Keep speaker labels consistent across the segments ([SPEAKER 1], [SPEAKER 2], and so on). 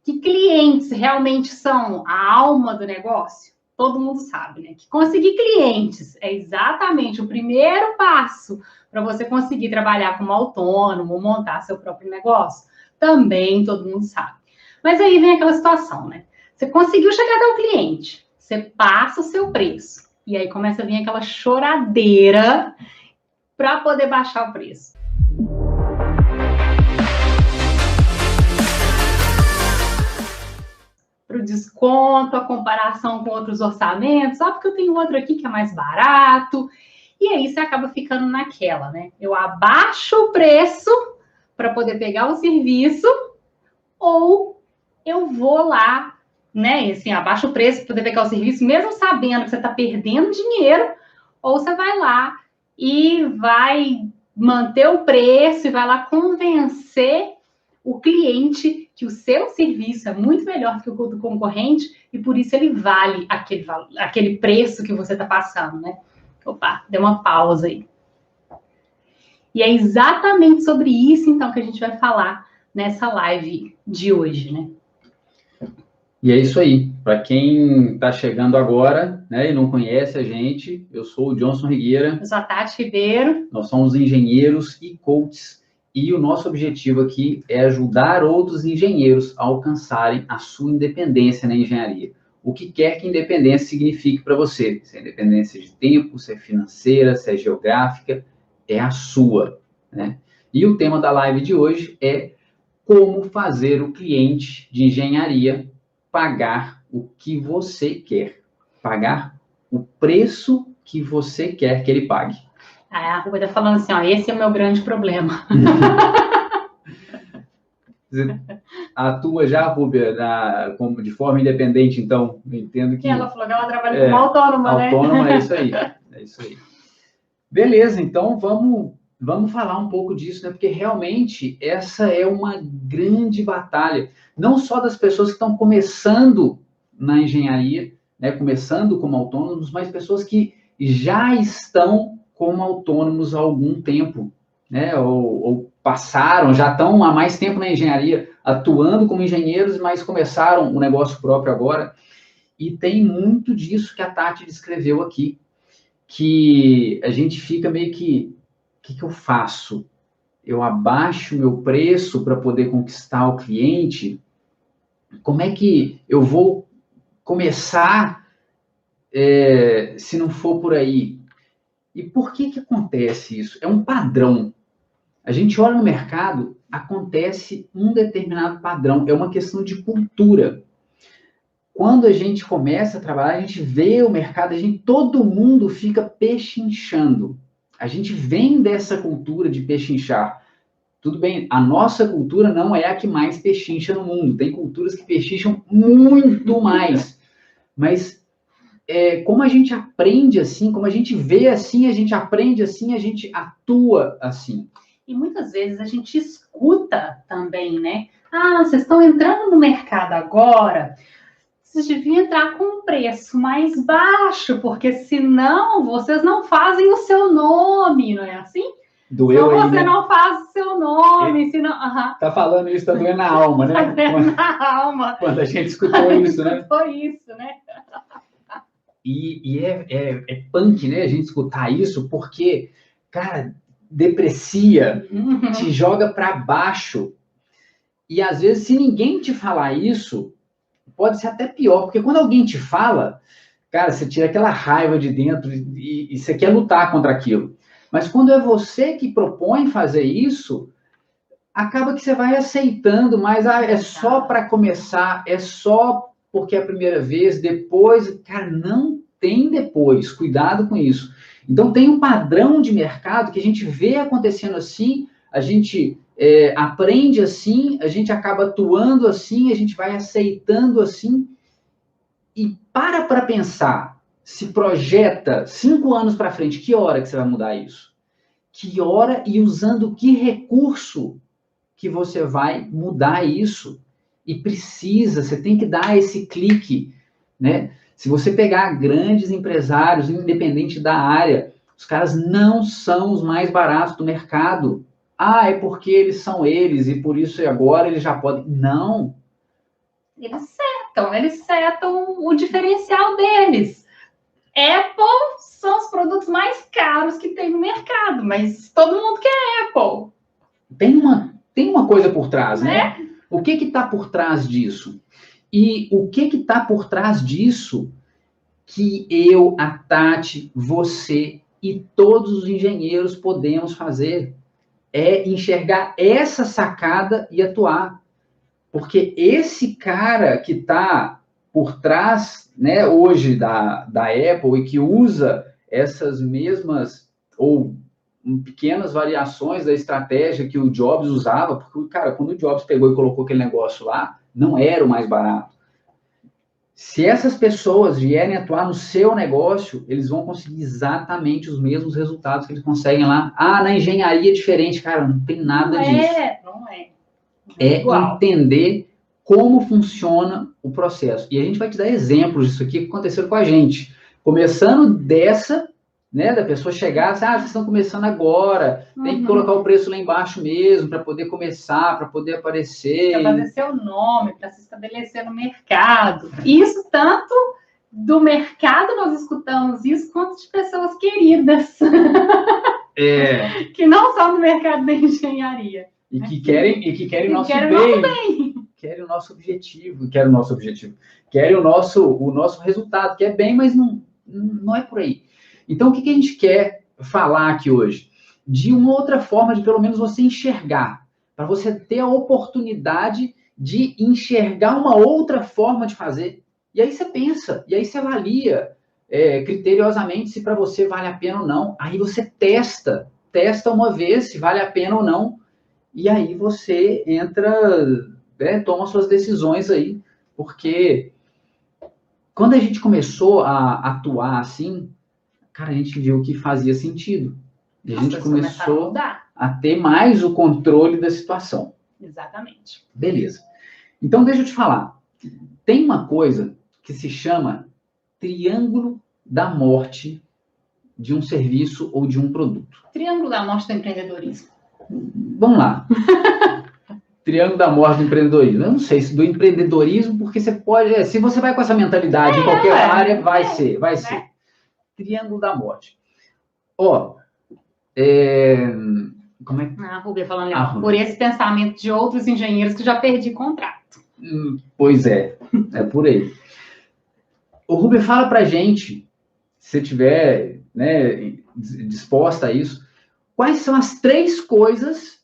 [SPEAKER 1] que clientes realmente são a alma do negócio? Todo mundo sabe, né? Que conseguir clientes é exatamente o primeiro passo para você conseguir trabalhar como autônomo, montar seu próprio negócio. Também todo mundo sabe. Mas aí vem aquela situação, né? Você conseguiu chegar até o cliente, você passa o seu preço, e aí começa a vir aquela choradeira para poder baixar o preço. Para o desconto, a comparação com outros orçamentos, só porque eu tenho outro aqui que é mais barato. E aí você acaba ficando naquela, né? Eu abaixo o preço para poder pegar o serviço, ou eu vou lá, né? Assim, abaixo o preço para poder pegar o serviço, mesmo sabendo que você está perdendo dinheiro, ou você vai lá e vai manter o preço e vai lá convencer o cliente que o seu serviço é muito melhor que o do concorrente e por isso ele vale aquele preço que você está passando, né? Opa, deu uma pausa aí. E é exatamente sobre isso, então, que a gente vai falar nessa live de hoje, né?
[SPEAKER 2] E é isso aí. Para quem está chegando agora, né, e não conhece a gente, eu sou o Johnson Rigueira.
[SPEAKER 1] Eu sou a Tati Ribeiro.
[SPEAKER 2] Nós somos engenheiros e coaches. E o nosso objetivo aqui é ajudar outros engenheiros a alcançarem a sua independência na engenharia. O que quer que independência signifique para você. Se é independência de tempo, se é financeira, se é geográfica, é a sua, né? E o tema da live de hoje é como fazer o cliente de engenharia pagar o que você quer. Pagar o preço que você quer que ele pague.
[SPEAKER 1] A Rúbia está falando assim, ó, esse é o meu grande problema.
[SPEAKER 2] Você atua já, Rúbia, de forma independente, então, eu entendo que...
[SPEAKER 1] Ela falou que ela trabalha como autônoma, né?
[SPEAKER 2] Autônoma, é isso aí, é isso aí. Beleza, então vamos falar um pouco disso, né? Porque realmente essa é uma grande batalha, não só das pessoas que estão começando na engenharia, né? Começando como autônomos, mas pessoas que já estão como autônomos há algum tempo, né? Ou passaram, já estão há mais tempo na engenharia, atuando como engenheiros, mas começaram o negócio próprio agora. E tem muito disso que a Tati descreveu aqui, que a gente fica meio que, o que eu faço? Eu abaixo meu preço para poder conquistar o cliente? Como é que eu vou começar se não for por aí? E por que acontece isso? É um padrão. A gente olha no mercado, acontece um determinado padrão, é uma questão de cultura. Quando a gente começa a trabalhar, a gente vê o mercado, todo mundo fica pechinchando. A gente vem dessa cultura de pechinchar. Tudo bem, a nossa cultura não é a que mais pechincha no mundo. Tem culturas que pechincham muito mais. Mas como a gente aprende assim, como a gente vê assim, a gente aprende assim, a gente atua assim.
[SPEAKER 1] E muitas vezes a gente escuta também, né? Ah, vocês estão entrando no mercado agora, vocês deviam entrar com um preço mais baixo, porque senão vocês não fazem o seu nome, não é assim?
[SPEAKER 2] Doeu
[SPEAKER 1] então
[SPEAKER 2] aí,
[SPEAKER 1] você
[SPEAKER 2] né?
[SPEAKER 1] não faz o seu nome, senão...
[SPEAKER 2] Tá falando isso, tá doendo na alma, né?
[SPEAKER 1] Tá doendo na alma.
[SPEAKER 2] Quando a gente escutou isso, né?
[SPEAKER 1] Foi isso, né?
[SPEAKER 2] E é punk, né, a gente escutar isso, porque, cara, deprecia, te joga para baixo. E às vezes, se ninguém te falar isso, pode ser até pior, porque quando alguém te fala, cara, você tira aquela raiva de dentro e você quer lutar contra aquilo. Mas quando é você que propõe fazer isso, acaba que você vai aceitando, mas é só para começar, é só porque é a primeira vez, depois, cara, não tem depois, cuidado com isso. Então tem um padrão de mercado que a gente vê acontecendo assim, a gente aprende assim, a gente acaba atuando assim, a gente vai aceitando assim, e para pensar, se projeta 5 anos para frente, que hora que você vai mudar isso? Que hora e usando que recurso que você vai mudar isso? E você tem que dar esse clique, né? Se você pegar grandes empresários, independente da área, os caras não são os mais baratos do mercado. Ah, é porque eles são eles e por isso agora eles já podem. Não.
[SPEAKER 1] Eles setam o diferencial deles. Apple são os produtos mais caros que tem no mercado, mas todo mundo quer Apple.
[SPEAKER 2] Tem uma coisa por trás, né? O que está por trás disso? E o que está por trás disso que eu, a Tati, você e todos os engenheiros podemos fazer? É enxergar essa sacada e atuar. Porque esse cara que está por trás, né, hoje da Apple e que usa essas mesmas ou pequenas variações da estratégia que o Jobs usava, porque, cara, quando o Jobs pegou e colocou aquele negócio lá, não era o mais barato. Se essas pessoas vierem atuar no seu negócio, eles vão conseguir exatamente os mesmos resultados que eles conseguem lá. Ah, na engenharia é diferente, cara, não tem nada disso.
[SPEAKER 1] Não é.
[SPEAKER 2] É entender como funciona o processo. E a gente vai te dar exemplos disso aqui que aconteceram com a gente. Começando dessa, né, da pessoa chegar, assim, vocês estão começando agora, tem que colocar o preço lá embaixo mesmo, para poder começar, para poder aparecer.
[SPEAKER 1] Para fazer seu nome, para se estabelecer no mercado. Isso tanto do mercado nós escutamos isso, quanto de pessoas queridas. Que não são do mercado da engenharia.
[SPEAKER 2] E que querem o nosso bem. Querem o nosso objetivo. Querem o nosso resultado, que é bem, mas não é por aí. Então, o que a gente quer falar aqui hoje? De uma outra forma de, pelo menos, você enxergar. Para você ter a oportunidade de enxergar uma outra forma de fazer. E aí você pensa, e aí você avalia criteriosamente se para você vale a pena ou não. Aí você testa uma vez se vale a pena ou não. E aí você entra, toma suas decisões aí. Porque quando a gente começou a atuar assim, cara, a gente viu que fazia sentido. E a gente começou a ter mais o controle da situação.
[SPEAKER 1] Exatamente.
[SPEAKER 2] Beleza. Então, deixa eu te falar. Tem uma coisa que se chama triângulo da morte de um serviço ou de um produto.
[SPEAKER 1] Triângulo da morte do empreendedorismo.
[SPEAKER 2] Vamos lá. Triângulo da morte do empreendedorismo. Eu não sei se do empreendedorismo, porque você pode... se você vai com essa mentalidade em qualquer área, vai ser. Triângulo da morte. Como é que...
[SPEAKER 1] A Rubia falando, por esse pensamento de outros engenheiros que já perdi contrato.
[SPEAKER 2] Pois é por aí. O Rubia fala pra gente, se tiver, né, disposta a isso, quais são as 3 coisas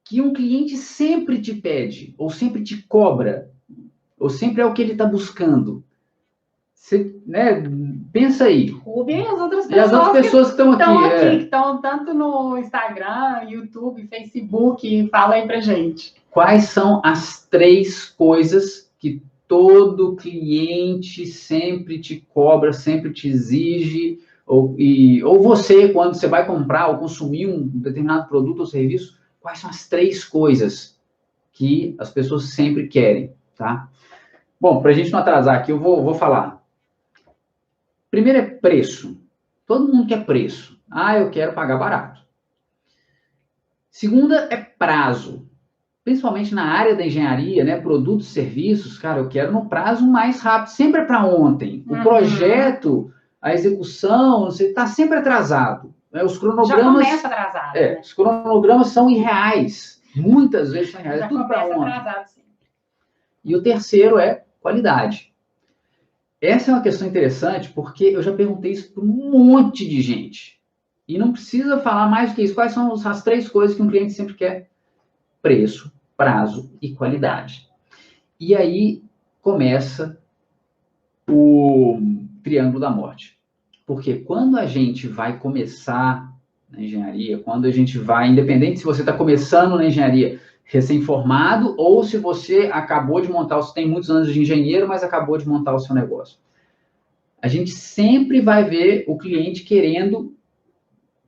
[SPEAKER 2] que um cliente sempre te pede, ou sempre te cobra, ou sempre é o que ele está buscando. Você, né, pensa aí.
[SPEAKER 1] Rubia e as outras
[SPEAKER 2] pessoas que estão aqui.
[SPEAKER 1] Que estão tanto no Instagram, YouTube, Facebook, fala aí pra gente.
[SPEAKER 2] Quais são as 3 coisas que todo cliente sempre te cobra, sempre te exige, ou você, quando você vai comprar ou consumir um determinado produto ou serviço, quais são as 3 coisas que as pessoas sempre querem, tá? Bom, para a gente não atrasar aqui, eu vou falar. Primeiro é preço. Todo mundo quer preço. Eu quero pagar barato. Segunda é prazo. Principalmente na área da engenharia, né? Produtos, serviços, cara, eu quero no prazo mais rápido. Sempre é para ontem. O projeto, a execução, você está sempre atrasado. Né? Os cronogramas...
[SPEAKER 1] Já começa atrasado.
[SPEAKER 2] Né? Os cronogramas são irreais. Muitas vezes são irreais.
[SPEAKER 1] Já
[SPEAKER 2] tudo para ontem.
[SPEAKER 1] Atrasado, sim.
[SPEAKER 2] E o terceiro é qualidade. Essa é uma questão interessante, porque eu já perguntei isso para um monte de gente. E não precisa falar mais do que isso. Quais são as 3 coisas que um cliente sempre quer? Preço, prazo e qualidade. E aí começa o triângulo da morte. Porque quando a gente vai começar na engenharia, quando a gente vai, independente se você está começando na engenharia recém-formado ou se você acabou de montar, você tem muitos anos de engenheiro, mas acabou de montar o seu negócio. A gente sempre vai ver o cliente querendo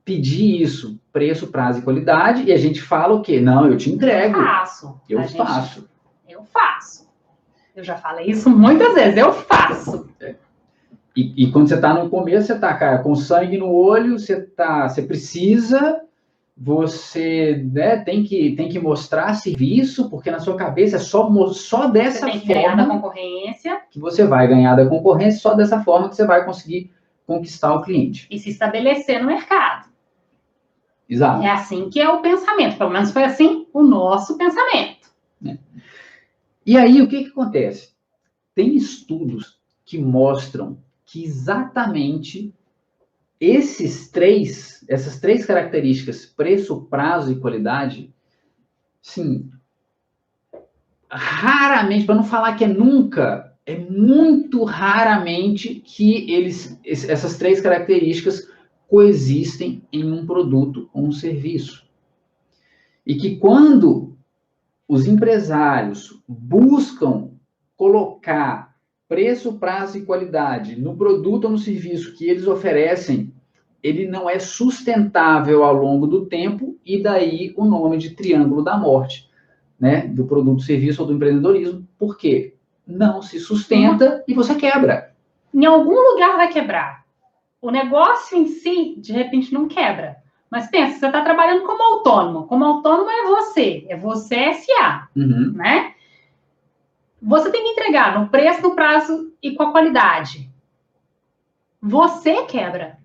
[SPEAKER 2] pedir isso, preço, prazo e qualidade, e a gente fala o quê? Não, eu te entrego. Eu faço.
[SPEAKER 1] Eu já falei isso muitas vezes, eu faço.
[SPEAKER 2] E quando você está no começo, você está, cara, com sangue no olho, você precisa, você, né, tem que mostrar serviço, porque na sua cabeça é só dessa
[SPEAKER 1] Você tem que ganhar da
[SPEAKER 2] forma
[SPEAKER 1] concorrência.
[SPEAKER 2] que você vai ganhar da concorrência, só dessa forma que você vai conseguir conquistar o cliente.
[SPEAKER 1] E se estabelecer no mercado.
[SPEAKER 2] Exato.
[SPEAKER 1] É assim que é o pensamento, pelo menos foi assim o nosso pensamento.
[SPEAKER 2] E aí, o que acontece? Tem estudos que mostram que exatamente essas três características, preço, prazo e qualidade, sim, raramente, para não falar que é nunca, é muito raramente que essas três características coexistem em um produto ou um serviço. E que quando os empresários buscam colocar preço, prazo e qualidade no produto ou no serviço que eles oferecem, ele não é sustentável ao longo do tempo, e daí o nome de triângulo da morte, né, do produto, serviço ou do empreendedorismo. Por quê? Não se sustenta e você quebra.
[SPEAKER 1] Em algum lugar vai quebrar. O negócio em si, de repente, não quebra. Mas pensa, você está trabalhando como autônomo. Como autônomo é você SA, né? Você tem que entregar no preço, no prazo e com a qualidade. Você quebra.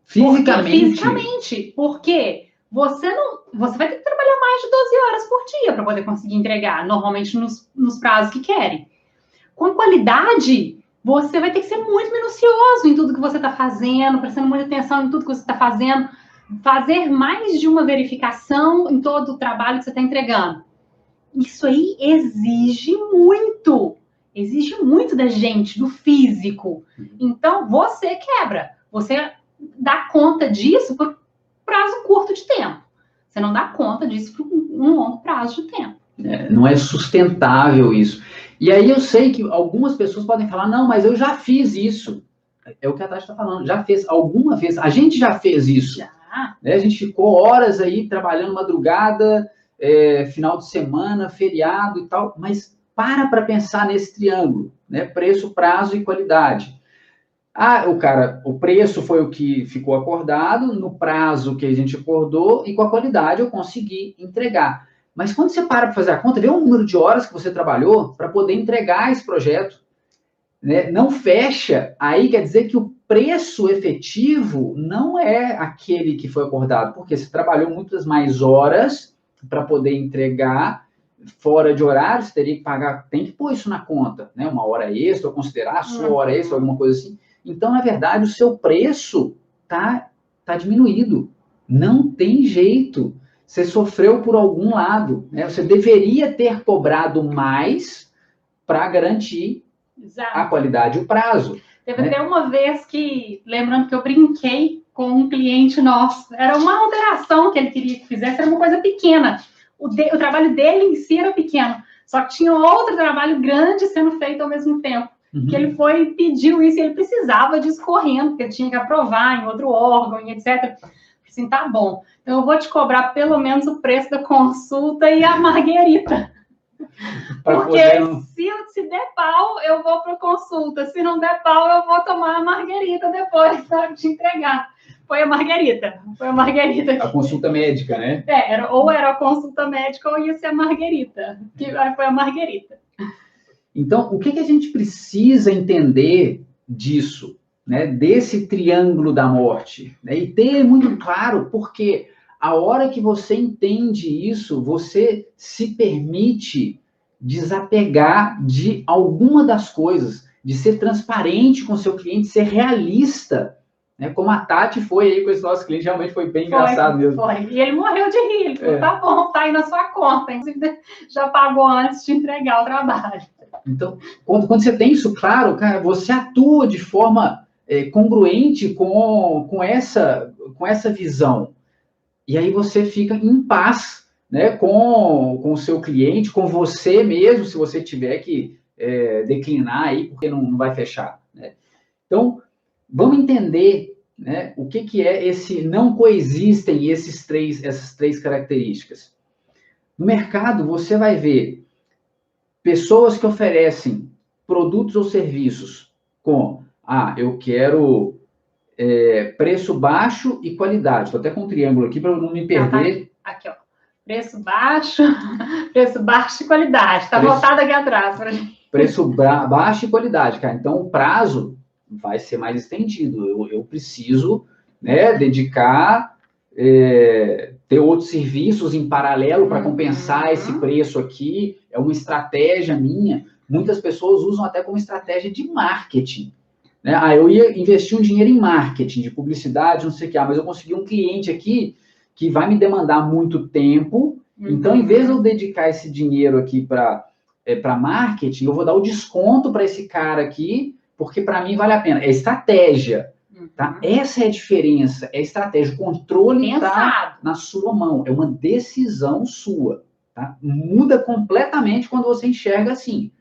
[SPEAKER 2] Fisicamente.
[SPEAKER 1] Porque você vai ter que trabalhar mais de 12 horas por dia para poder conseguir entregar, normalmente nos prazos que querem. Com qualidade, você vai ter que ser muito minucioso em tudo que você está fazendo, prestando muita atenção em tudo que você está fazendo, fazer mais de uma verificação em todo o trabalho que você está entregando. Isso aí exige muito da gente, do físico. Então, você quebra. Você dá conta disso por prazo curto de tempo. Você não dá conta disso por um longo prazo de tempo.
[SPEAKER 2] Não é sustentável isso. E aí eu sei que algumas pessoas podem falar, não, mas eu já fiz isso. É o que a Tati está falando, já fez alguma vez. A gente já fez isso.
[SPEAKER 1] Já.
[SPEAKER 2] Né? A gente ficou horas aí trabalhando madrugada, final de semana, feriado e tal, mas para pensar nesse triângulo, né? Preço, prazo e qualidade. O preço foi o que ficou acordado, no prazo que a gente acordou, e com a qualidade eu consegui entregar. Mas quando você para fazer a conta, vê o número de horas que você trabalhou para poder entregar esse projeto, né? Não fecha, aí quer dizer que o preço efetivo não é aquele que foi acordado, porque você trabalhou muitas mais horas para poder entregar fora de horário, você teria que pagar, tem que pôr isso na conta, né? Uma hora extra, ou considerar a sua hora extra, alguma coisa assim. Então, na verdade, o seu preço tá diminuído. Não tem jeito. Você sofreu por algum lado, né? Você deveria ter cobrado mais para garantir a qualidade e o prazo.
[SPEAKER 1] Teve até uma vez que, lembrando que eu brinquei com um cliente nosso, era uma alteração que ele queria que fizesse, era uma coisa pequena. O trabalho dele em si era pequeno, só que tinha outro trabalho grande sendo feito ao mesmo tempo. Que ele foi e pediu isso, e ele precisava disso correndo, porque tinha que aprovar em outro órgão, e etc. Assim, tá bom, então eu vou te cobrar pelo menos o preço da consulta e a marguerita. Porque se der pau, eu vou para consulta. Se não der pau, eu vou tomar a marguerita depois de entregar. Foi a marguerita.
[SPEAKER 2] A consulta médica, né?
[SPEAKER 1] Ou era a consulta médica ou ia ser a marguerita. Que foi a marguerita.
[SPEAKER 2] Então, o que a gente precisa entender disso, né? Desse triângulo da morte, né? E ter muito claro, porque a hora que você entende isso, você se permite desapegar de alguma das coisas, de ser transparente com o seu cliente, ser realista, né? Como a Tati foi aí com esse nosso cliente, realmente foi bem engraçado mesmo.
[SPEAKER 1] Foi, e ele morreu de rir, ele falou, tá bom, tá aí na sua conta, já pagou antes de entregar o trabalho.
[SPEAKER 2] Então, quando você tem isso claro, cara, você atua de forma congruente com essa visão. E aí você fica em paz, né, com o seu cliente, com você mesmo, se você tiver que declinar aí, porque não vai fechar. Né? Então, vamos entender, né, o que é esse não coexistem essas três características. No mercado, você vai ver pessoas que oferecem produtos ou serviços com, eu quero preço baixo e qualidade. Estou até com um triângulo aqui para eu não me perder.
[SPEAKER 1] Aqui, ó. Preço baixo e qualidade. Está anotado aqui atrás para gente.
[SPEAKER 2] Preço baixo e qualidade, cara. Então, o prazo vai ser mais estendido. Eu preciso, né, dedicar, ter outros serviços em paralelo para compensar esse preço aqui. É uma estratégia minha. Muitas pessoas usam até como estratégia de marketing. Né? Eu ia investir um dinheiro em marketing, de publicidade, não sei o que, mas eu consegui um cliente aqui que vai me demandar muito tempo. Então, em vez de eu dedicar esse dinheiro aqui para marketing, eu vou dar o desconto para esse cara aqui, porque para mim vale a pena. É estratégia. Tá? Essa é a diferença, é estratégia. O controle está na sua mão, é uma decisão sua. Tá? Muda completamente quando você enxerga assim.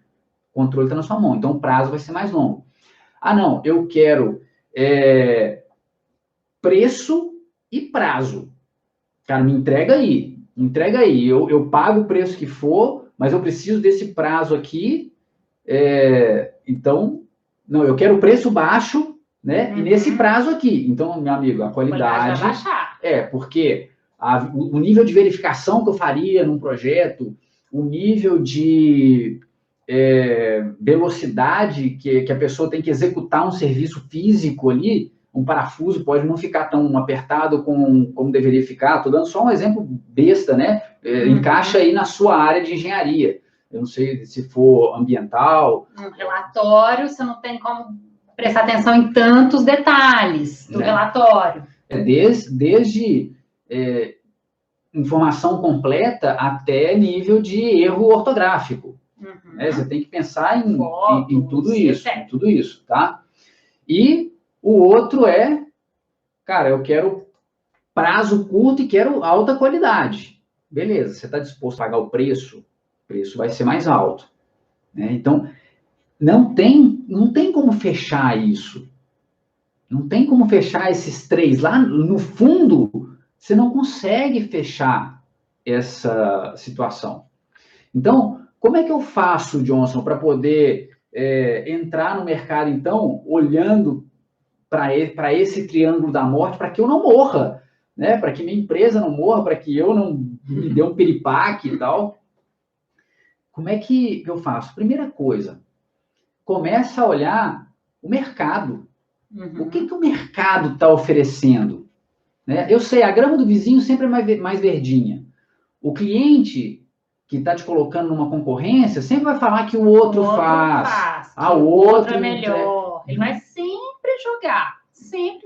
[SPEAKER 2] O controle está na sua mão, então o prazo vai ser mais longo. Não, eu quero preço e prazo. Cara, me entrega aí. Eu pago o preço que for, mas eu preciso desse prazo aqui. Então, não, eu quero preço baixo, né? E nesse prazo aqui. Então, meu amigo, a qualidade
[SPEAKER 1] vai baixar.
[SPEAKER 2] Porque o nível de verificação que eu faria num projeto, o nível de velocidade que a pessoa tem que executar um serviço físico ali, um parafuso pode não ficar tão apertado como deveria ficar. Estou dando só um exemplo besta, né? Encaixa aí na sua área de engenharia. Eu não sei se for ambiental.
[SPEAKER 1] Um relatório, você não tem como prestar atenção em tantos detalhes do relatório.
[SPEAKER 2] Desde informação completa até nível de erro ortográfico. Você tem que pensar em tudo isso, tá? E o outro cara, eu quero prazo curto e quero alta qualidade. Beleza, você está disposto a pagar o preço vai ser mais alto. Né? Então, não tem como fechar isso. Não tem como fechar esses três. Lá no fundo, você não consegue fechar essa situação. Então, como é que eu faço, Johnson, para poder entrar no mercado, então, olhando para esse triângulo da morte, para que eu não morra, né? Para que minha empresa não morra, para que eu não me dê um piripaque e tal. Como é que eu faço? Primeira coisa, começa a olhar o mercado. O que o mercado está oferecendo? Né? Eu sei, a grama do vizinho sempre é mais verdinha. O cliente que está te colocando numa concorrência sempre vai falar que o outro faz.
[SPEAKER 1] O outro é melhor. Ele vai sempre jogar. Sempre.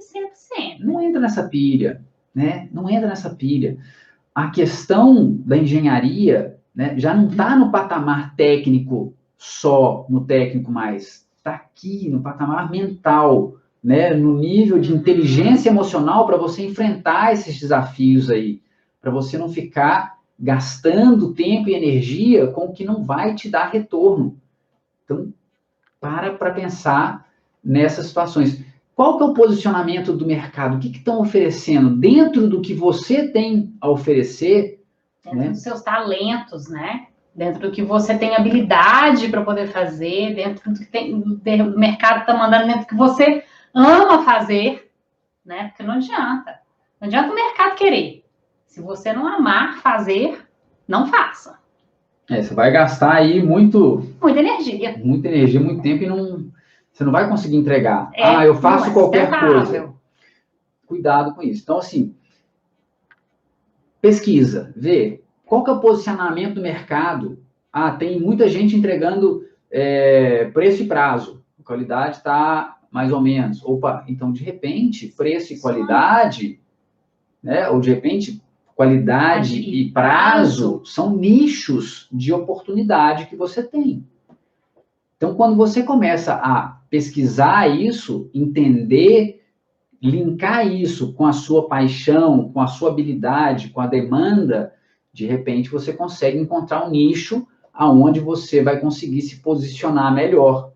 [SPEAKER 2] Não entra nessa pilha. Né? Não entra nessa pilha. A questão da engenharia, né, já não está no patamar técnico só, no técnico mais. Está aqui no patamar mental, né, no nível de inteligência emocional para você enfrentar esses desafios aí. Para você não ficar gastando tempo e energia com o que não vai te dar retorno. Então, para pensar nessas situações. Qual que é o posicionamento do mercado? O que estão oferecendo? Dentro do que você tem a oferecer...
[SPEAKER 1] Dentro dos seus talentos, né? Dentro do que você tem habilidade para poder fazer, dentro do que o mercado está mandando, dentro do que você ama fazer, né? Porque não adianta. Não adianta o mercado querer. Se você não amar fazer, não faça.
[SPEAKER 2] Você vai gastar aí muita energia, muito tempo e você não vai conseguir entregar. Eu faço qualquer coisa. Cuidado com isso. Então, assim, pesquisa, vê qual que é o posicionamento do mercado. Tem muita gente entregando preço e prazo. A qualidade está mais ou menos. Então, de repente, preço e qualidade, né? Ou de repente, qualidade e prazo são nichos de oportunidade que você tem. Então, quando você começa a pesquisar isso, entender, linkar isso com a sua paixão, com a sua habilidade, com a demanda, de repente você consegue encontrar um nicho aonde você vai conseguir se posicionar melhor,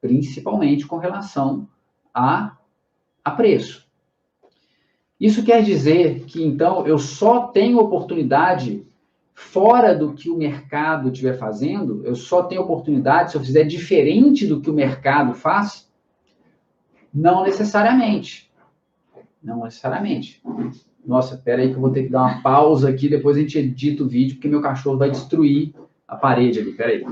[SPEAKER 2] principalmente com relação a preço. Isso quer dizer que, então, eu só tenho oportunidade fora do que o mercado estiver fazendo? Eu só tenho oportunidade se eu fizer diferente do que o mercado faz? Não necessariamente. Não necessariamente. Nossa, espera aí que eu vou ter que dar uma pausa aqui, depois a gente edita o vídeo, porque meu cachorro vai destruir a parede ali, espera aí.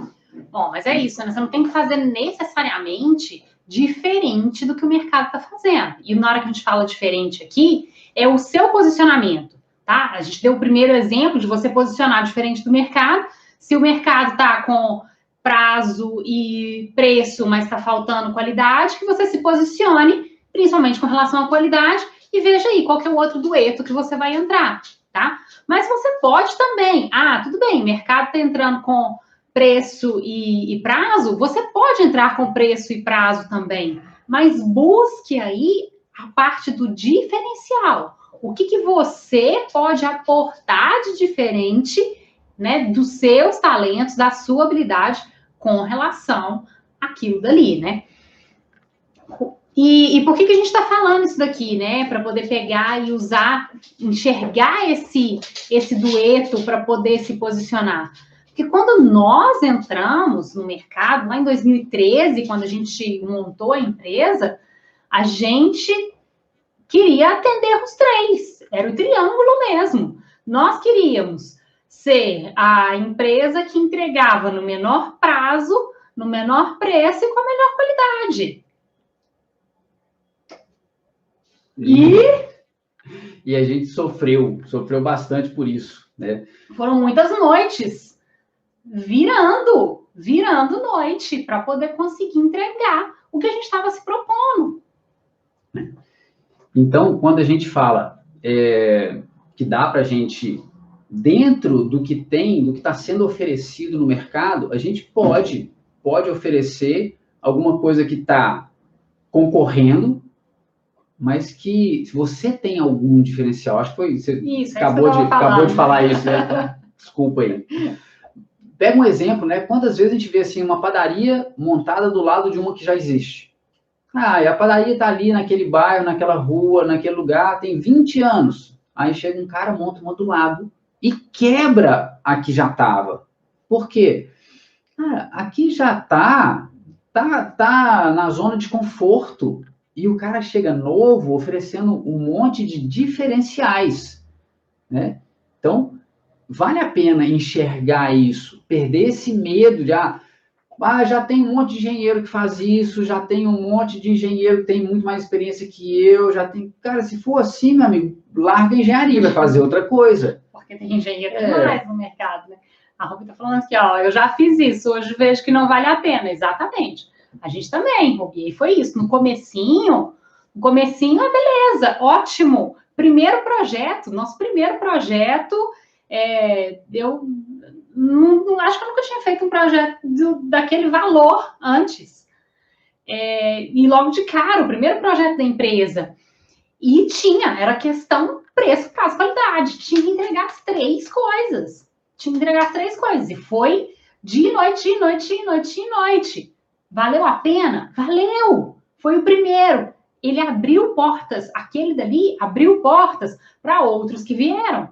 [SPEAKER 1] Bom, mas é isso, né? Você não tem que fazer necessariamente diferente do que o mercado está fazendo. E na hora que a gente fala diferente aqui, é o seu posicionamento, tá? A gente deu o primeiro exemplo de você posicionar diferente do mercado. Se o mercado está com prazo e preço, mas está faltando qualidade, que você se posicione, principalmente com relação à qualidade, e veja aí qual que é o outro dueto que você vai entrar, tá? Mas você pode também, tudo bem, o mercado está entrando com preço e prazo, você pode entrar com preço e prazo também, mas busque aí a parte do diferencial. O que você pode aportar de diferente, né, dos seus talentos, da sua habilidade com relação àquilo dali, né? E por que a gente está falando isso daqui, né? Para poder pegar e usar, enxergar esse dueto para poder se posicionar. Porque quando nós entramos no mercado, lá em 2013, quando a gente montou a empresa, a gente queria atender os três. Era o triângulo mesmo. Nós queríamos ser a empresa que entregava no menor prazo, no menor preço e com a melhor qualidade.
[SPEAKER 2] E a gente sofreu bastante por isso, né?
[SPEAKER 1] Foram muitas noites virando noite para poder conseguir entregar o que a gente estava se propondo.
[SPEAKER 2] Então, quando a gente fala que dá para a gente, dentro do que tem, do que está sendo oferecido no mercado, a gente pode oferecer alguma coisa que está concorrendo, mas que se você tem algum diferencial, acho que foi você acabou de falar isso, né? Desculpa aí. Pega um exemplo, né? Quantas vezes a gente vê assim uma padaria montada do lado de uma que já existe? E a padaria está ali naquele bairro, naquela rua, naquele lugar, tem 20 anos. Aí chega um cara, monta uma do lado e quebra a que já estava. Por quê? Cara, aqui já tá na zona de conforto. E o cara chega novo, oferecendo um monte de diferenciais, né? Então, vale a pena enxergar isso, perder esse medo de, já tem um monte de engenheiro que faz isso, já tem um monte de engenheiro que tem muito mais experiência que eu, já tem... Cara, se for assim, meu amigo, larga a engenharia, vai fazer outra coisa.
[SPEAKER 1] Porque tem engenheiro demais no mercado, né? A Ruby tá falando aqui, eu já fiz isso, hoje vejo que não vale a pena. Exatamente. A gente também, Ruby, e foi isso. No comecinho, beleza, ótimo. Nosso primeiro projeto, eu acho que eu nunca tinha feito um projeto daquele valor antes. E logo de cara, o primeiro projeto da empresa. E era questão preço, prazo, qualidade. Tinha que entregar as três coisas. E foi dia e noite. Valeu a pena? Valeu! Foi o primeiro. Ele abriu portas, aquele dali abriu portas para outros que vieram.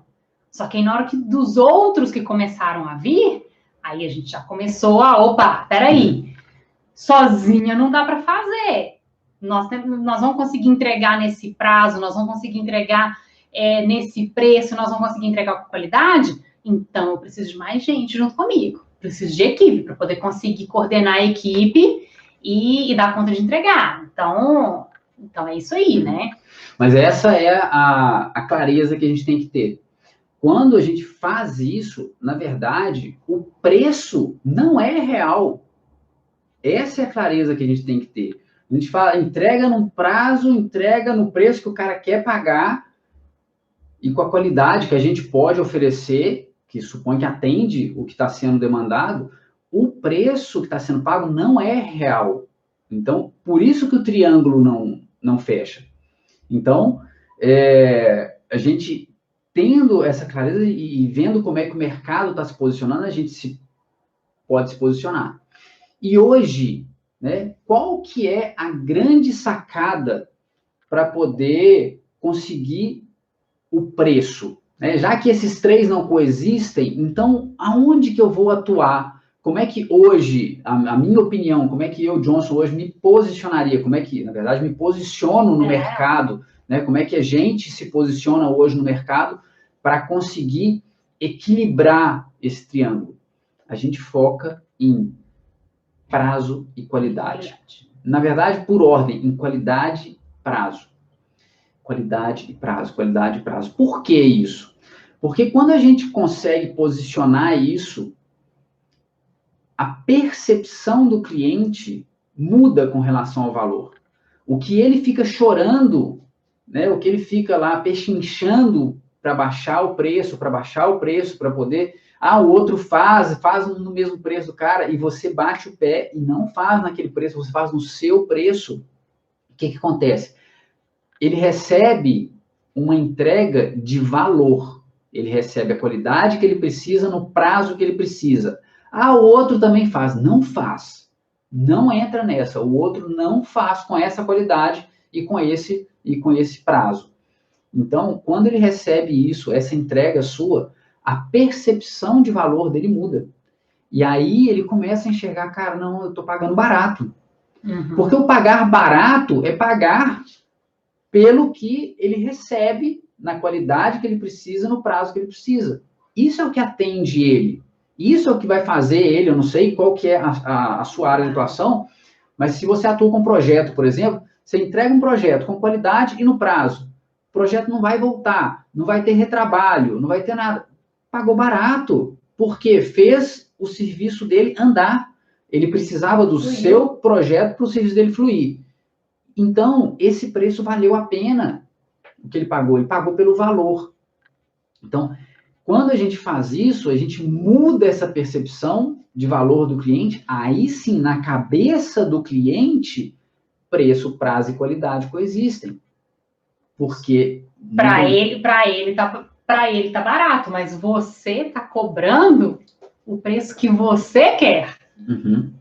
[SPEAKER 1] Só que aí, na hora dos outros que começaram a vir, aí a gente já começou peraí, sozinha não dá para fazer. Nós vamos conseguir entregar nesse prazo, nós vamos conseguir entregar nesse preço, nós vamos conseguir entregar com qualidade? Então, eu preciso de mais gente junto comigo. Preciso de equipe para poder conseguir coordenar a equipe e dar conta de entregar. Então é isso aí, né?
[SPEAKER 2] Mas essa é a clareza que a gente tem que ter. Quando a gente faz isso, na verdade, o preço não é real. Essa é a clareza que a gente tem que ter. A gente fala, entrega num prazo, entrega no preço que o cara quer pagar e com a qualidade que a gente pode oferecer, que supõe que atende o que está sendo demandado, o preço que está sendo pago não é real. Então, por isso que o triângulo não fecha. Então, a gente tendo essa clareza e vendo como é que o mercado está se posicionando, a gente pode se posicionar. E hoje, né, qual que é a grande sacada para poder conseguir o preço? Já que esses três não coexistem, então aonde que eu vou atuar? como é que hoje, a minha opinião, como é que eu, Johnson, hoje me posicionaria, como é que, na verdade, me posiciono no mercado, né? Como é que a gente se posiciona hoje no mercado para conseguir equilibrar esse triângulo? A gente foca em prazo e qualidade. Na verdade, por ordem, em qualidade, prazo. Qualidade e prazo, qualidade e prazo. Por que isso? Porque quando a gente consegue posicionar isso, a percepção do cliente muda com relação ao valor. O que ele fica chorando, né, o que ele fica lá pechinchando para baixar o preço, para poder... Ah, o outro faz no mesmo preço do cara, e você bate o pé e não faz naquele preço, você faz no seu preço. O que acontece? Ele recebe uma entrega de valor. Ele recebe a qualidade que ele precisa no prazo que ele precisa. Ah, o outro também faz. Não faz. Não entra nessa. O outro não faz com essa qualidade e com esse prazo. Então, quando ele recebe isso, essa entrega sua, a percepção de valor dele muda. E aí ele começa a enxergar, cara, não, eu estou pagando barato. Uhum. Porque o pagar barato é pagar pelo que ele recebe na qualidade que ele precisa, no prazo que ele precisa. Isso é o que atende ele. Isso é o que vai fazer ele, eu não sei qual que é a sua área de atuação, mas se você atua com um projeto, por exemplo, você entrega um projeto com qualidade e no prazo. O projeto não vai voltar, não vai ter retrabalho, não vai ter nada. Pagou barato, porque fez o serviço dele andar. Ele precisava do seu projeto para o serviço dele fluir. Então, esse preço valeu a pena o que ele pagou pelo valor. Então, quando a gente faz isso, a gente muda essa percepção de valor do cliente, aí sim, na cabeça do cliente, preço, prazo e qualidade coexistem. Porque...
[SPEAKER 1] Para ele tá barato, mas você tá cobrando o preço que você quer.
[SPEAKER 2] Uhum.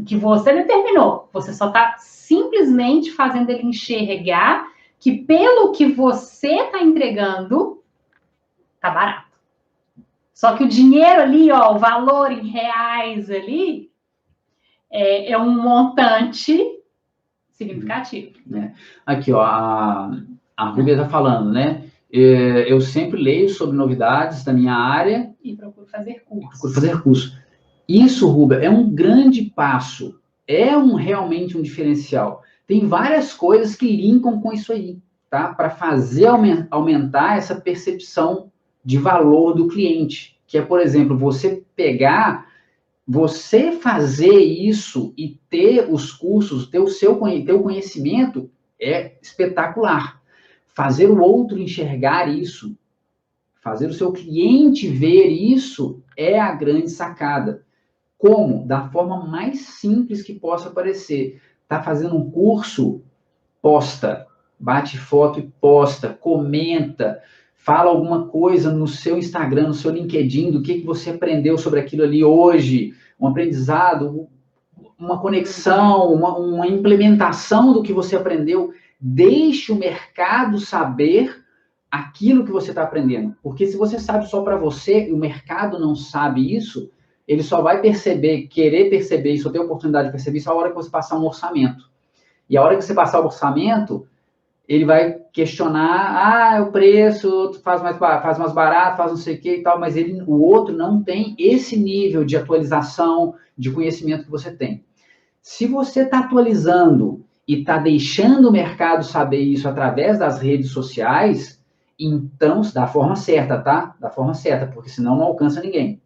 [SPEAKER 1] Que você determinou. Você só está simplesmente fazendo ele enxergar que pelo que você está entregando, tá barato. Só que o dinheiro ali, ó, o valor em reais ali, é um montante significativo.
[SPEAKER 2] Aqui, ó, a Rúbia está falando, né? Eu sempre leio sobre novidades da minha área.
[SPEAKER 1] E procuro fazer curso.
[SPEAKER 2] Isso, Rúbia, é um grande passo. Realmente um diferencial. Tem várias coisas que linkam com isso aí, tá? Para fazer aumentar essa percepção de valor do cliente. Que é, por exemplo, você fazer isso e ter os cursos, ter o conhecimento é espetacular. Fazer o outro enxergar isso, fazer o seu cliente ver isso é a grande sacada. Como? Da forma mais simples que possa parecer. Tá fazendo um curso? Posta. Bate foto e posta. Comenta. Fala alguma coisa no seu Instagram, no seu LinkedIn, do que você aprendeu sobre aquilo ali hoje. Um aprendizado, uma conexão, uma implementação do que você aprendeu. Deixe o mercado saber aquilo que você está aprendendo. Porque se você sabe só para você e o mercado não sabe isso, ele só vai querer perceber isso, ou ter a oportunidade de perceber isso a hora que você passar um orçamento. E a hora que você passar o orçamento, ele vai questionar, o preço, faz mais barato, faz não sei o que e tal, mas o outro não tem esse nível de atualização, de conhecimento que você tem. Se você está atualizando e está deixando o mercado saber isso através das redes sociais, então, da forma certa, tá? Da forma certa, porque senão não alcança ninguém.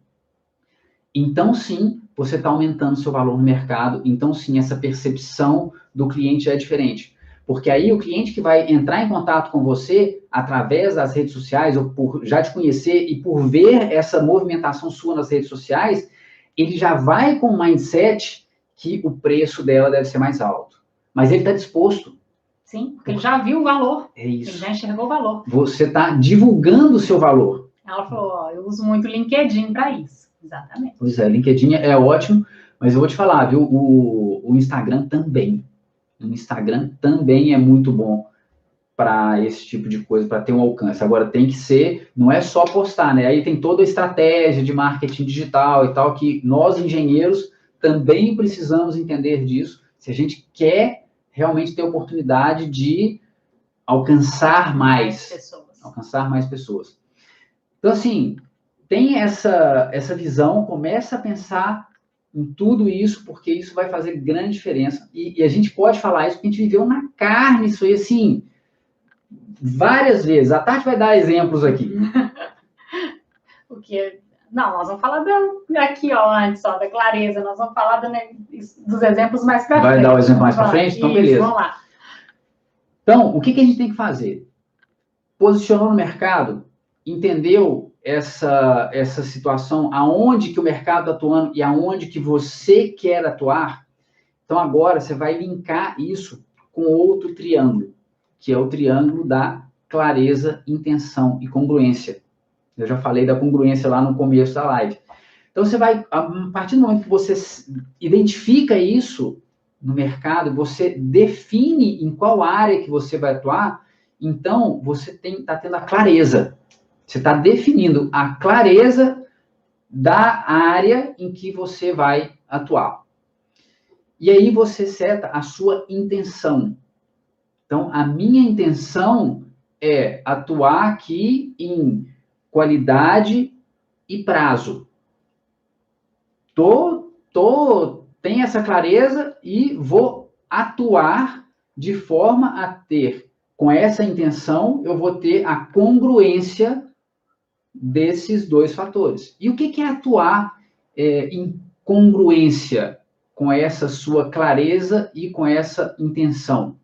[SPEAKER 2] Então, sim, você está aumentando seu valor no mercado. Então, sim, essa percepção do cliente é diferente. Porque aí o cliente que vai entrar em contato com você através das redes sociais, ou por já te conhecer e por ver essa movimentação sua nas redes sociais, ele já vai com o mindset que o preço dela deve ser mais alto. Mas ele está disposto.
[SPEAKER 1] Sim, porque ele já viu o valor.
[SPEAKER 2] É isso.
[SPEAKER 1] Ele já enxergou o valor.
[SPEAKER 2] Você está divulgando o seu valor.
[SPEAKER 1] Ela falou, eu uso muito o LinkedIn para isso. Exatamente.
[SPEAKER 2] Pois é, LinkedIn é ótimo, mas eu vou te falar, viu? O Instagram também. O Instagram também é muito bom. para esse tipo de coisa, para ter um alcance. Agora, tem que ser, não é só postar, né? Aí tem toda a estratégia de marketing digital e tal, que nós, engenheiros, também precisamos entender disso, se a gente quer realmente ter a oportunidade de alcançar mais pessoas. Então, assim, tem essa visão, começa a pensar em tudo isso, porque isso vai fazer grande diferença. E a gente pode falar isso porque a gente viveu na carne isso aí, assim, várias vezes. A Tati vai dar exemplos aqui.
[SPEAKER 1] Porque, não, nós vamos falar aqui, ó, antes, ó, da clareza, nós vamos falar dos exemplos mais para frente.
[SPEAKER 2] Vai dar o exemplo mais para frente? Então, beleza.
[SPEAKER 1] Vamos lá.
[SPEAKER 2] Então, o que a gente tem que fazer? Posicionou no mercado, entendeu essa situação, aonde que o mercado está atuando e aonde que você quer atuar, então agora você vai linkar isso com outro triângulo, que é o triângulo da clareza, intenção e congruência. Eu já falei da congruência lá no começo da live. Então você vai, a partir do momento que você identifica isso no mercado, você define em qual área que você vai atuar, então você está tendo a clareza. Você está definindo a clareza da área em que você vai atuar. E aí você seta a sua intenção. Então, a minha intenção é atuar aqui em qualidade e prazo. Tenho essa clareza e vou atuar de forma a ter, com essa intenção, eu vou ter a congruência desses dois fatores. E o que é atuar em congruência com essa sua clareza e com essa intenção?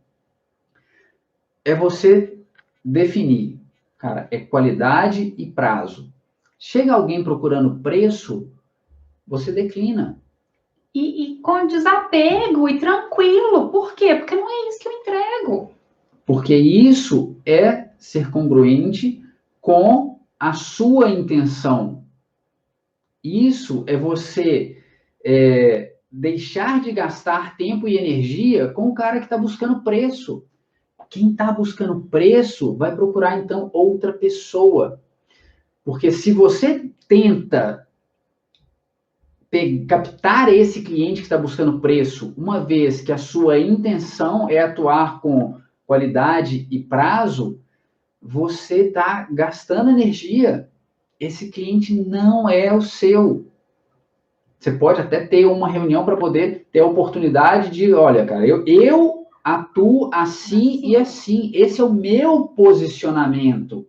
[SPEAKER 2] É você definir, cara, é qualidade e prazo. Chega alguém procurando preço, você declina.
[SPEAKER 1] E com desapego e tranquilo. Por quê? Porque não é isso que eu entrego.
[SPEAKER 2] Porque isso é ser congruente com a sua intenção. Isso é você deixar de gastar tempo e energia com o cara que está buscando preço. Quem está buscando preço vai procurar, então, outra pessoa. Porque se você tenta captar esse cliente que está buscando preço, uma vez que a sua intenção é atuar com qualidade e prazo, você está gastando energia. Esse cliente não é o seu. Você pode até ter uma reunião para poder ter a oportunidade de, olha, cara, eu atuo assim e assim. Esse é o meu posicionamento.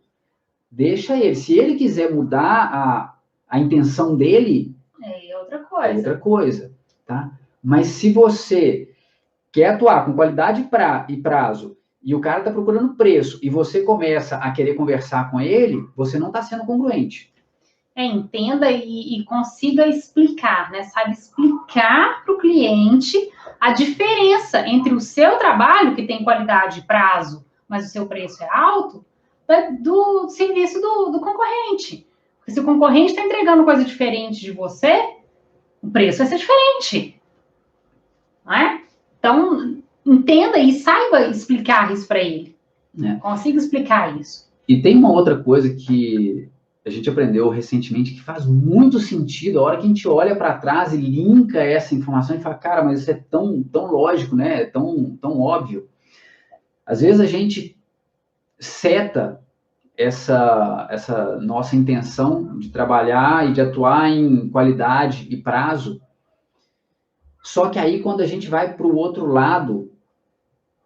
[SPEAKER 2] Deixa ele. Se ele quiser mudar a intenção dele,
[SPEAKER 1] é outra
[SPEAKER 2] coisa. Tá? Mas se você quer atuar com qualidade e prazo, e o cara está procurando preço, e você começa a querer conversar com ele, você não está sendo congruente.
[SPEAKER 1] Entenda e consiga explicar, né? Sabe explicar para o cliente a diferença entre o seu trabalho, que tem qualidade e prazo, mas o seu preço é alto, do serviço do concorrente. Porque se o concorrente está entregando coisa diferente de você, o preço vai ser diferente. Não é? Então, entenda e saiba explicar isso para ele. Consiga explicar isso.
[SPEAKER 2] E tem uma outra coisa que a gente aprendeu recentemente que faz muito sentido, a hora que a gente olha para trás e linka essa informação e fala, cara, mas isso é tão lógico, né? Tão óbvio. Às vezes a gente seta essa nossa intenção de trabalhar e de atuar em qualidade e prazo, só que aí quando a gente vai para o outro lado,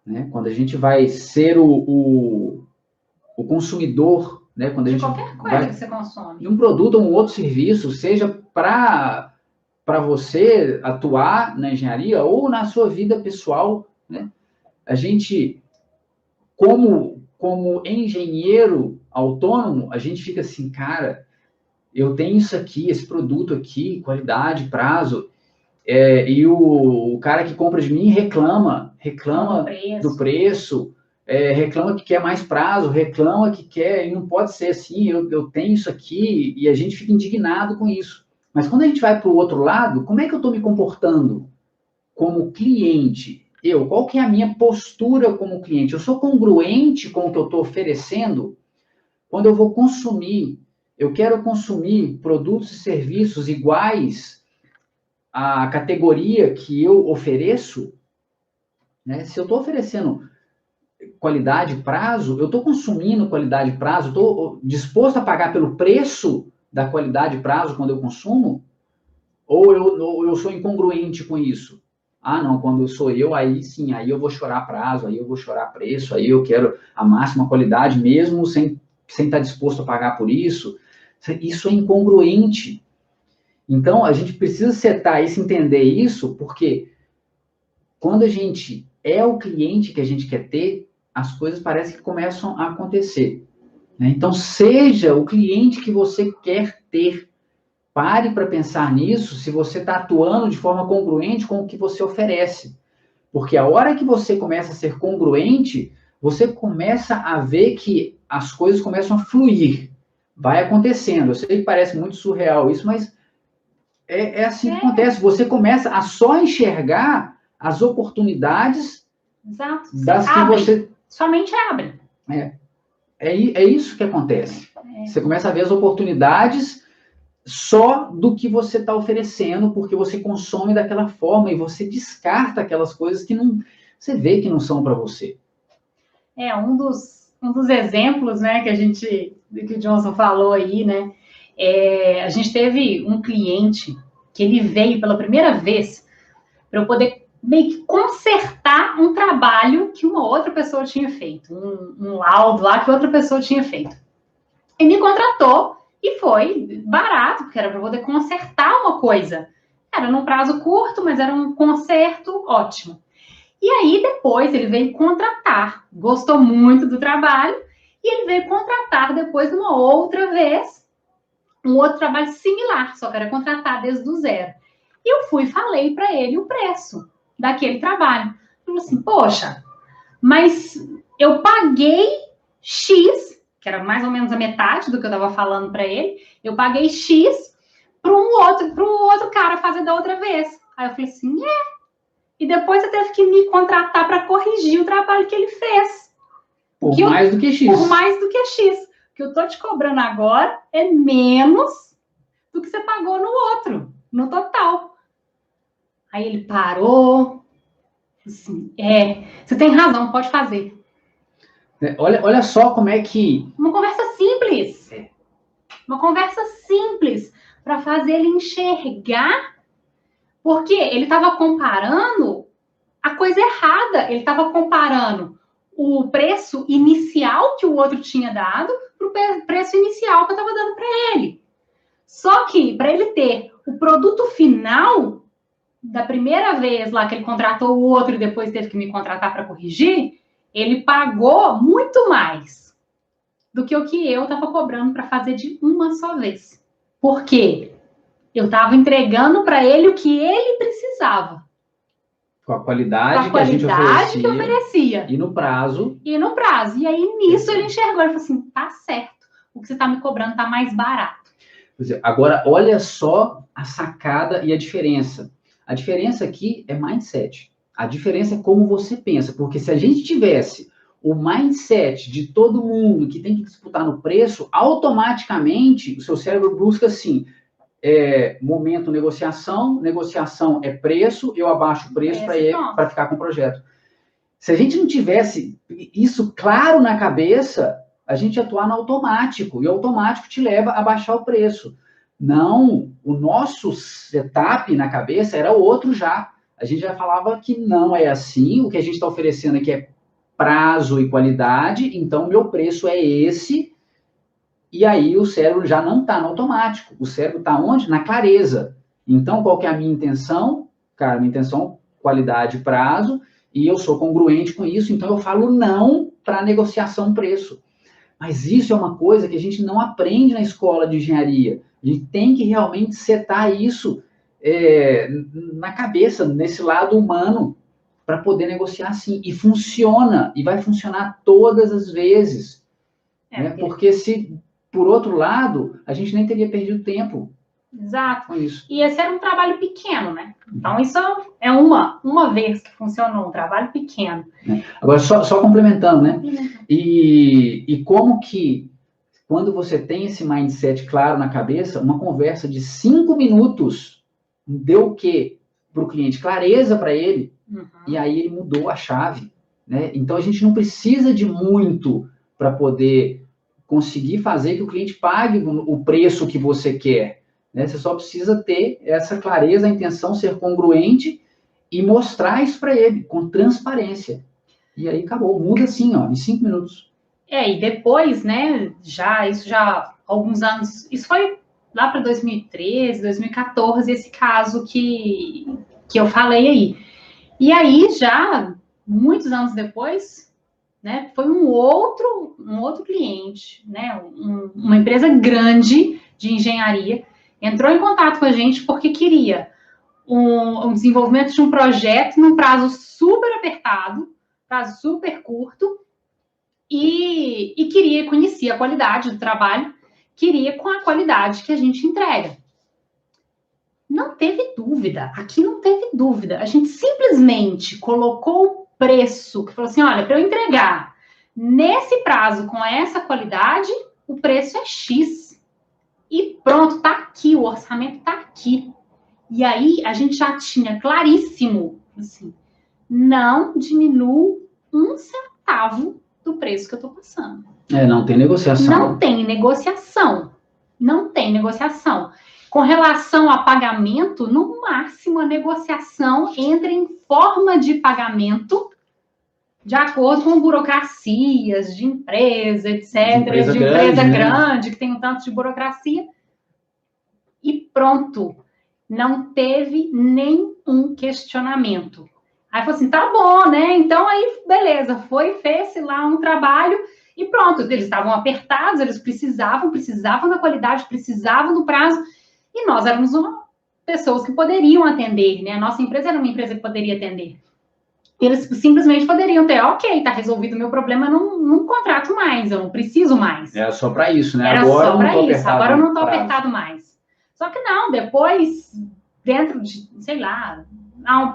[SPEAKER 2] né? Quando a gente vai ser o consumidor, né? Quando a gente
[SPEAKER 1] qualquer coisa que você consome.
[SPEAKER 2] De um produto ou um outro serviço, seja para você atuar na engenharia ou na sua vida pessoal, né? A gente, como engenheiro autônomo, a gente fica assim, cara, eu tenho isso aqui, esse produto aqui, qualidade, prazo, e o cara que compra de mim reclama do preço, reclama que quer mais prazo, reclama que quer, e não pode ser assim, eu tenho isso aqui, e a gente fica indignado com isso. Mas quando a gente vai para o outro lado, como é que eu estou me comportando como cliente? qual que é a minha postura como cliente? Eu sou congruente com o que eu estou oferecendo? Quando eu vou consumir, eu quero consumir produtos e serviços iguais à categoria que eu ofereço, né? Se eu estou oferecendo qualidade e prazo, eu estou consumindo qualidade e prazo, estou disposto a pagar pelo preço da qualidade e prazo quando eu consumo? Ou eu sou incongruente com isso? Ah, não, quando sou eu, aí sim, aí eu vou chorar prazo, aí eu vou chorar preço, aí eu quero a máxima qualidade mesmo sem estar disposto a pagar por isso. Isso é incongruente. Então, a gente precisa setar isso, entender isso, porque quando a gente é o cliente que a gente quer ter, as coisas parecem que começam a acontecer, né? Então, seja o cliente que você quer ter. Pare para pensar nisso se você está atuando de forma congruente com o que você oferece. Porque a hora que você começa a ser congruente, você começa a ver que as coisas começam a fluir. Vai acontecendo. Eu sei que parece muito surreal isso, mas é assim que acontece. Você começa a só enxergar as oportunidades.
[SPEAKER 1] Exato.
[SPEAKER 2] Das que você...
[SPEAKER 1] Sua mente abre.
[SPEAKER 2] É isso que acontece. Você começa a ver as oportunidades só do que você está oferecendo, porque você consome daquela forma e você descarta aquelas coisas que não, você vê que não são para você.
[SPEAKER 1] Um dos exemplos, né, que o Johnson falou aí, né, a gente teve um cliente que ele veio pela primeira vez para eu poder meio que consertar um trabalho que uma outra pessoa tinha feito, um laudo lá que outra pessoa tinha feito. E me contratou e foi barato, porque era para poder consertar uma coisa. Era num prazo curto, mas era um conserto ótimo. E aí, depois, ele veio contratar. Gostou muito do trabalho. E ele veio contratar depois, uma outra vez, um outro trabalho similar, só que era contratar desde o zero. E eu fui e falei para ele o preço daquele trabalho. Ele falou assim, poxa, mas eu paguei X, que era mais ou menos a metade do que eu estava falando para ele, eu paguei X para o outro cara fazer da outra vez. Aí eu falei assim, e depois você teve que me contratar para corrigir o trabalho que ele fez.
[SPEAKER 2] Por mais do que X.
[SPEAKER 1] Por mais do que X. O que eu tô te cobrando agora é menos do que você pagou no outro, no total. Aí ele parou, assim, você tem razão, pode fazer.
[SPEAKER 2] Olha só como é que...
[SPEAKER 1] Uma conversa simples. Uma conversa simples para fazer ele enxergar, porque ele estava comparando a coisa errada. Ele estava comparando o preço inicial que o outro tinha dado para o preço inicial que eu estava dando para ele. Só que, para ele ter o produto final da primeira vez lá que ele contratou o outro e depois teve que me contratar para corrigir, ele pagou muito mais do que o que eu estava cobrando para fazer de uma só vez. Por quê? Eu estava entregando para ele o que ele precisava.
[SPEAKER 2] Com a qualidade que a gente oferecia.
[SPEAKER 1] E
[SPEAKER 2] no prazo.
[SPEAKER 1] E aí, nisso, ele enxergou. Ele falou assim, tá certo. O que você está me cobrando está mais barato.
[SPEAKER 2] Agora, olha só a sacada e a diferença. A diferença aqui é mindset. A diferença é como você pensa. Porque se a gente tivesse o mindset de todo mundo que tem que disputar no preço, automaticamente o seu cérebro busca assim... momento negociação é preço, eu abaixo o preço para ficar com o projeto. Se a gente não tivesse isso claro na cabeça, a gente ia atuar no automático, e o automático te leva a baixar o preço. Não, o nosso setup na cabeça era outro já. A gente já falava que não é assim, o que a gente está oferecendo aqui é prazo e qualidade, então meu preço é esse. E aí o cérebro já não está no automático. O cérebro está onde? Na clareza. Então, qual que é a minha intenção? Cara, minha intenção, qualidade e prazo, e eu sou congruente com isso, então eu falo não para negociação preço. Mas isso é uma coisa que a gente não aprende na escola de engenharia. A gente tem que realmente setar isso na cabeça, nesse lado humano, para poder negociar assim. E funciona, e vai funcionar todas as vezes. Porque se... Por outro lado, a gente nem teria perdido tempo.
[SPEAKER 1] Exato.
[SPEAKER 2] Com isso.
[SPEAKER 1] E esse era um trabalho pequeno, né? Então, isso é uma vez que funcionou, um trabalho pequeno.
[SPEAKER 2] Agora, só complementando, né? E como que, quando você tem esse mindset claro na cabeça, uma conversa de 5 minutos deu o quê para o cliente? Clareza para ele. E aí ele mudou a chave, né? Então, a gente não precisa de muito para poder conseguir fazer que o cliente pague o preço que você quer, né? Você só precisa ter essa clareza, a intenção, ser congruente e mostrar isso para ele com transparência. E aí acabou, muda assim, ó, em 5 minutos.
[SPEAKER 1] E depois, né, isso já há alguns anos, isso foi lá para 2013, 2014, esse caso que eu falei aí. E aí, já muitos anos depois, né, foi um outro cliente, né, uma empresa grande de engenharia, entrou em contato com a gente porque queria um desenvolvimento de um projeto num prazo super apertado, prazo super curto, e queria conhecer a qualidade do trabalho, queria com a qualidade que a gente entrega. Não teve dúvida, aqui não teve dúvida. A gente simplesmente colocou o preço, que falou assim, olha, para eu entregar nesse prazo com essa qualidade, o preço é X. E pronto, tá aqui, o orçamento tá aqui. E aí a gente já tinha claríssimo, assim, não diminua 1 centavo do preço que eu tô passando.
[SPEAKER 2] Não tem negociação.
[SPEAKER 1] Não tem negociação. Não tem negociação. Com relação a pagamento, no máximo a negociação entra em forma de pagamento de acordo com burocracias de empresa, etc. De empresa grande, que tem um tanto de burocracia. E pronto. Não teve nenhum questionamento. Aí falou assim, tá bom, né? Então aí, beleza, fez lá um trabalho e pronto. Eles estavam apertados, eles precisavam da qualidade, precisavam do prazo. E nós éramos pessoas que poderiam atender, né? A nossa empresa era uma empresa que poderia atender. Eles simplesmente poderiam ter, ok, tá resolvido o meu problema, não contrato mais, eu não preciso mais.
[SPEAKER 2] Era só para isso, né?
[SPEAKER 1] Era agora só para isso, agora eu não tô apertado mais. Só que não, depois, dentro de, sei lá,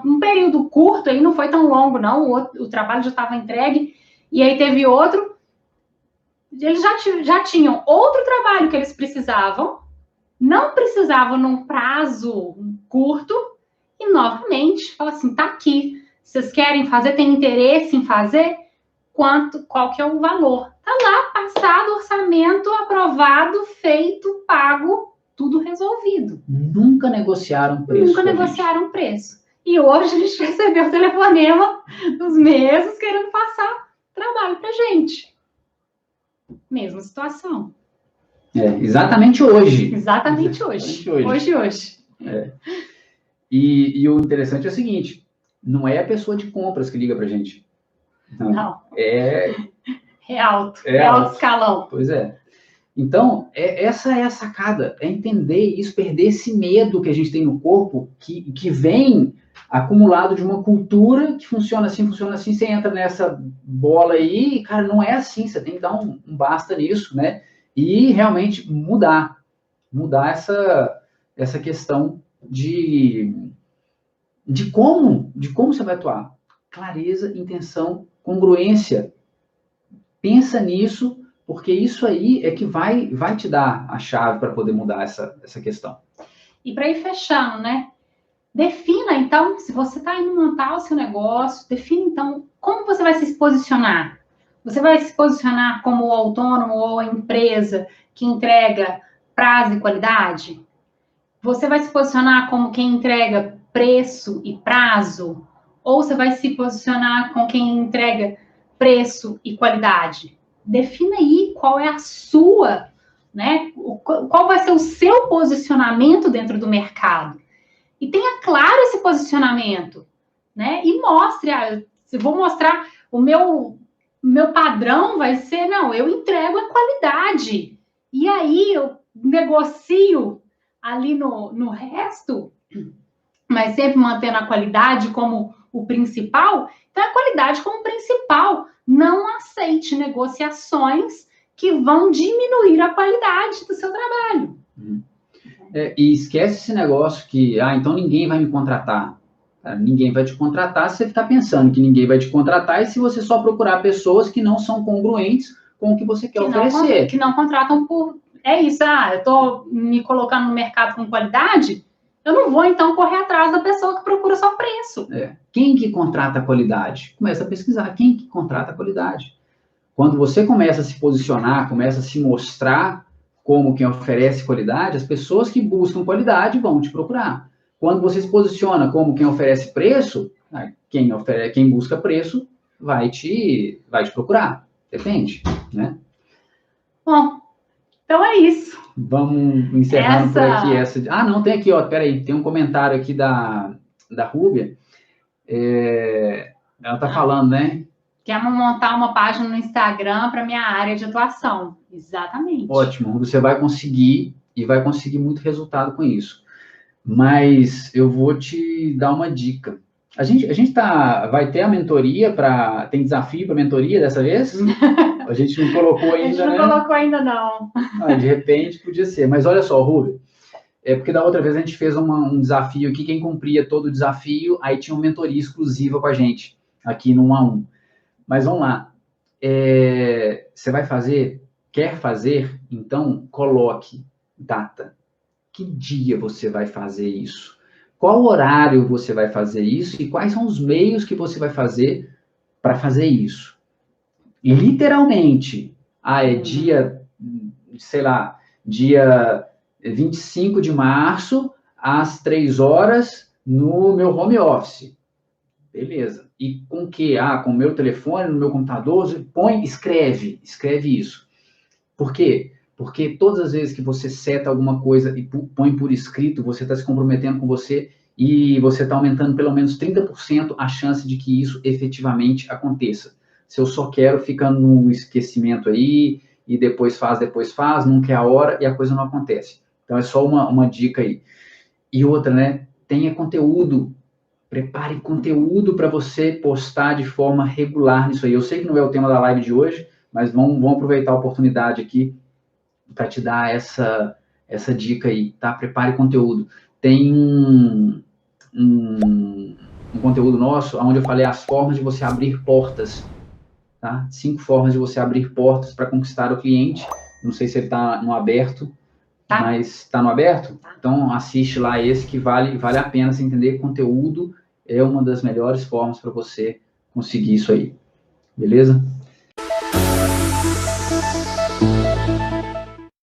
[SPEAKER 1] um período curto, aí não foi tão longo, não, o trabalho já estava entregue, e aí teve outro, eles já tinham outro trabalho que eles precisavam, não precisavam num prazo curto, e novamente, fala assim, tá aqui, vocês querem fazer, tem interesse em fazer? Qual que é o valor? Tá lá, passado, orçamento, aprovado, feito, pago, tudo resolvido.
[SPEAKER 2] Nunca negociaram preço.
[SPEAKER 1] Nunca negociaram preço. E hoje a gente recebeu o telefonema dos mesmos querendo passar trabalho pra gente. Mesma situação.
[SPEAKER 2] Exatamente hoje.
[SPEAKER 1] Exatamente hoje. Hoje.
[SPEAKER 2] E o interessante é o seguinte, não é a pessoa de compras que liga pra gente.
[SPEAKER 1] Não.
[SPEAKER 2] É
[SPEAKER 1] alto escalão.
[SPEAKER 2] Pois é. Então, essa é a sacada, é entender isso, perder esse medo que a gente tem no corpo, que vem acumulado de uma cultura que funciona assim, você entra nessa bola aí, e, cara, não é assim, você tem que dar um basta nisso, né? E realmente mudar essa questão de como você vai atuar. Clareza, intenção, congruência. Pensa nisso, porque isso aí é que vai te dar a chave para poder mudar essa questão.
[SPEAKER 1] E para ir fechando, né? Defina, então, se você está indo montar o seu negócio, defina, então, como você vai se posicionar. Você vai se posicionar como o autônomo ou a empresa que entrega prazo e qualidade? Você vai se posicionar como quem entrega preço e prazo? Ou você vai se posicionar com quem entrega preço e qualidade? Defina aí qual é a sua, né? Qual vai ser o seu posicionamento dentro do mercado. E tenha claro esse posicionamento, né? E mostre, se vou mostrar o meu padrão vai ser, não, eu entrego a qualidade. E aí eu negocio ali no resto, mas sempre mantendo a qualidade como o principal. Então, a qualidade como principal. Não aceite negociações que vão diminuir a qualidade do seu trabalho.
[SPEAKER 2] E esquece esse negócio que, então ninguém vai me contratar. Cara, ninguém vai te contratar se você ficar pensando que ninguém vai te contratar e se você só procurar pessoas que não são congruentes com o que você quer oferecer.
[SPEAKER 1] Que não contratam por... É isso, eu estou me colocando no mercado com qualidade, eu não vou, então, correr atrás da pessoa que procura só preço.
[SPEAKER 2] Quem que contrata a qualidade? Começa a pesquisar quem que contrata a qualidade. Quando você começa a se posicionar, começa a se mostrar como quem oferece qualidade, as pessoas que buscam qualidade vão te procurar. Quando você se posiciona como quem oferece preço, quem busca preço vai te procurar. Depende, né?
[SPEAKER 1] Bom, então é isso.
[SPEAKER 2] Vamos encerrando por aqui essa... não, tem aqui, peraí, tem um comentário aqui da Rúbia. Ela está falando, né?
[SPEAKER 1] Quer montar uma página no Instagram para minha área de atuação. Exatamente.
[SPEAKER 2] Ótimo, você vai conseguir e vai conseguir muito resultado com isso. Mas eu vou te dar uma dica. A gente vai ter a mentoria tem desafio para mentoria dessa vez? A gente não colocou ainda, né?
[SPEAKER 1] A gente não colocou ainda, não.
[SPEAKER 2] De repente podia ser. Mas olha só, Rubio, porque da outra vez a gente fez um desafio aqui, quem cumpria todo o desafio, aí tinha uma mentoria exclusiva com a gente, aqui no 1 a 1. Mas vamos lá. Você vai fazer? Quer fazer? Então, coloque data. Que dia você vai fazer isso? Qual horário você vai fazer isso? E quais são os meios que você vai fazer para fazer isso? E, literalmente, dia, sei lá, dia 25 de março, às 3 horas, no meu home office. Beleza. E com o quê? Com o meu telefone, no meu computador, escreve isso. Por quê? Porque todas as vezes que você seta alguma coisa e põe por escrito, você está se comprometendo com você e você está aumentando pelo menos 30% a chance de que isso efetivamente aconteça. Se eu só quero, fica no esquecimento aí, e depois faz, nunca é a hora e a coisa não acontece. Então, é só uma dica aí. E outra, né? Tenha conteúdo. Prepare conteúdo para você postar de forma regular nisso aí. Eu sei que não é o tema da live de hoje, mas vamos aproveitar a oportunidade aqui para te dar essa dica aí, tá? Prepare conteúdo. Tem um conteúdo nosso, onde eu falei as formas de você abrir portas, tá? 5 formas de você abrir portas para conquistar o cliente. Não sei se ele está no aberto, mas está no aberto? Então, assiste lá esse que vale a pena você entender. Conteúdo é uma das melhores formas para você conseguir isso aí. Beleza?